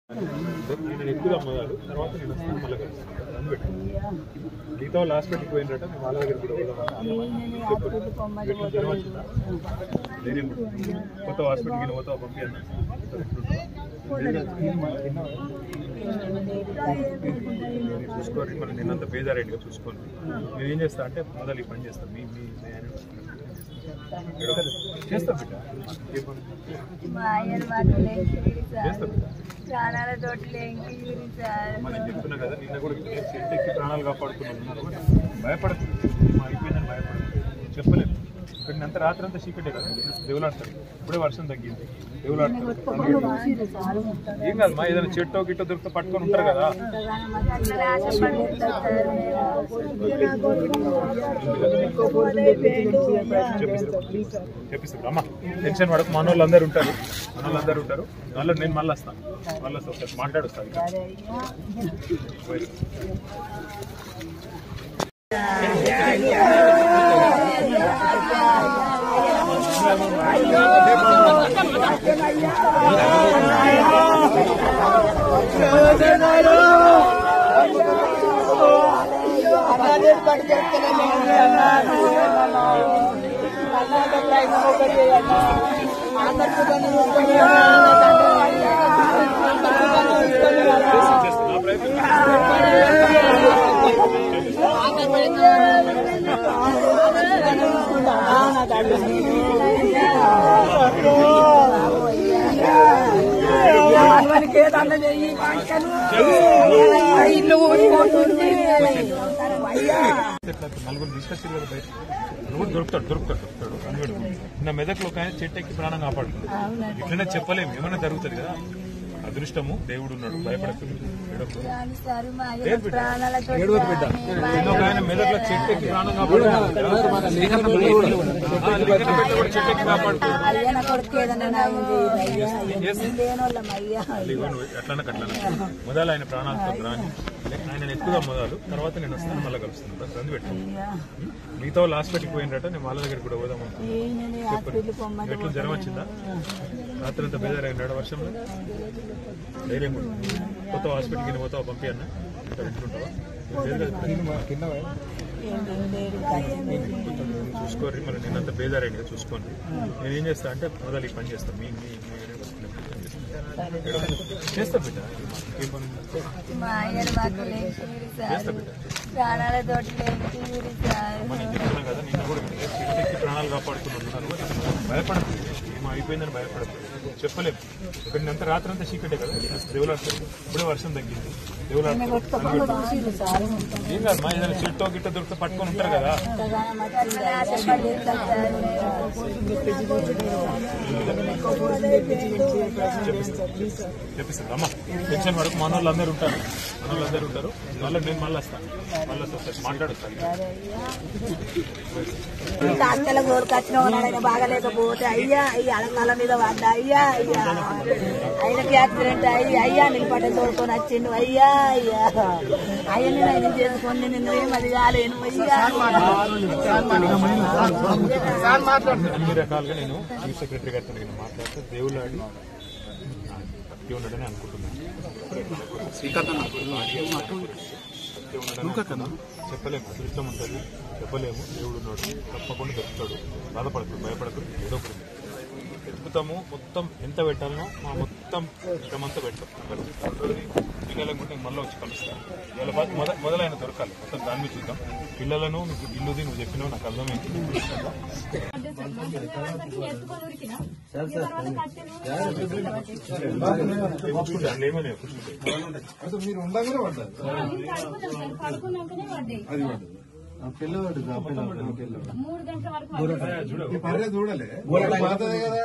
నేను ఎక్కువ అమ్మగారు తర్వాత నేను వస్తాను మళ్ళీ కలుస్తాను పెట్టు నీతో లాస్ట్ పెట్టుకు పోయినట మేము వాళ్ళ దగ్గర కూడా జ్వరం వచ్చిందా కొత్త హాస్పిటల్కి పోతావు పంపించన్నా చూసుకోండి మరి నిన్నంత బేజారైట్గా చూసుకోండి నేను ఏం చేస్తా అంటే మొదలు ఈ పని చేస్తాను మీ చేస్తా బిడ్డ మనం చెప్తున్నా కదా నిన్న కూడా చెట్టెక్కి ప్రాణాలు కాపాడుకున్నాను భయపడదు అయిపోయిందని భయపడదు చెప్పలేము ఇక్కడ అంత రాత్రి అంతా చీకటే కదా దేవులాడతారు ఇప్పుడే వర్షం తగ్గింది దేవులాడతారు ఏం కాదు మా ఏదైనా చెట్టో గిట్టో దొరికితే పట్టుకొని ఉంటారు కదా చెప్పిస్తారు అమ్మ టెన్షన్ పడకు మన వాళ్ళందరూ ఉంటారు వాళ్ళు నేను మళ్ళీ వస్తాను మాట్లాడుస్తాను నలుగురు తీసుకొచ్చి కదా బయట నలుగురు దొరుకుతాడు నా మెదక్లో ఒక ఆయన చెట్టెక్కి ప్రాణం కాపాడుతుంది ఇట్లనే చెప్పలేము ఏమైనా జరుగుతుంది కదా అదృష్టము దేవుడు ఉన్నాడు భయపడకుండా ఆయన మెదక్లో చెట్టెక్కి ప్రాణం అట్లనే మొదలు ఆయన ప్రాణాలతో రాని ఆయన ఎక్కువగా మొదలు తర్వాత నేను వస్తాను మళ్ళీ కలుస్తాను రంది పెట్టాను మీతో లాస్ట్ పెట్టుకు పోయినట నేను వాళ్ళ దగ్గర కూడా పోదాం అనుకున్నాను ఎట్లా జ్వరం వచ్చిందా రాత్రి అంతా బేజారైనాడు వర్షంలో ధైర్యం కూడా కొత్త హాస్పిటల్కి పోతావా పంపియన్నా ఇంటుంటావా చూసుకోండి మరి నిన్నంత బేజారైంది చూసుకోండి నేను ఏం చేస్తా అంటే మొదలు ఈ పని చేస్తాను చేస్తా బిడ్డ మనం చెప్తున్నాం కదా నిన్న కూడా చెట్టెక్కి ప్రాణాలు కాపాడుకున్నారు భయపడదు ఏమో అయిపోయిందని భయపడదు చెప్పలేము ఇక్కడ అంత రాత్రి అంతా చీకటే కదా దేవులాడతారు ఇప్పుడే వర్షం తగ్గింది దేవులాడతారు ఏం కాదు మా ఏదైనా చెట్టో గిట్టో దొరికితే పట్టుకొని ఉంటారు కదా చెప్పిస్తారు అమ్మ టెన్షన్ పడకు మన వాళ్ళందరూ ఉంటారు మళ్ళీ నేను మళ్ళీ వస్తాను మాట్లాడుతాను బాగలేకపోతే అయ్యా అడగాల మీద పడ్డా అయ్యా ఆయనకి యాక్సిడెంట్ అయ్యా నేను పట్ట తోడుకొని వచ్చిండు అయ్యా అయ్యని నేను చేసుకొని నిన్ను ఏమది కాలేను అన్ని రకాలుగా నేను చీఫ్ సెక్రటరీ గారితో నేను మాట్లాడితే దేవుళ్ళు ఆడి భక్తి ఉండడని అనుకుంటున్నాను చెప్పలేము అదృష్టం ఉంటుంది చెప్పలేము దేవుడు ఉన్నాడు తప్పకుండా దొరుకుతాడు బాధపడతాడు భయపడతాడు ఏదో ఒకటి ఎత్తుకుతాము మొత్తం ఎంత పెట్టాలనో మా మొత్తం శ్రమంతా పెడతాం పిల్లలకు మళ్ళీ వచ్చి కలుస్తాను ఇవాళ మొదలైన దొరకాలి మొత్తం దాని మీద చూద్దాం పిల్లలను మీకు ఇల్లుది నువ్వు చెప్పినావు నాకు అర్థమైంది ఏమని పిల్లవాడు చూడలే కదా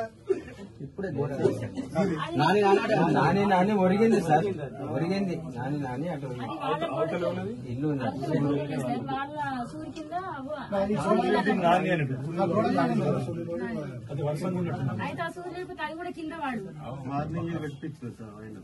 ఇప్పుడే నాని ఒరిగింది సార్ ఒరిగింది నాని అటు ఇల్లు మార్నింగ్ పెట్టించారు సార్ ఆయన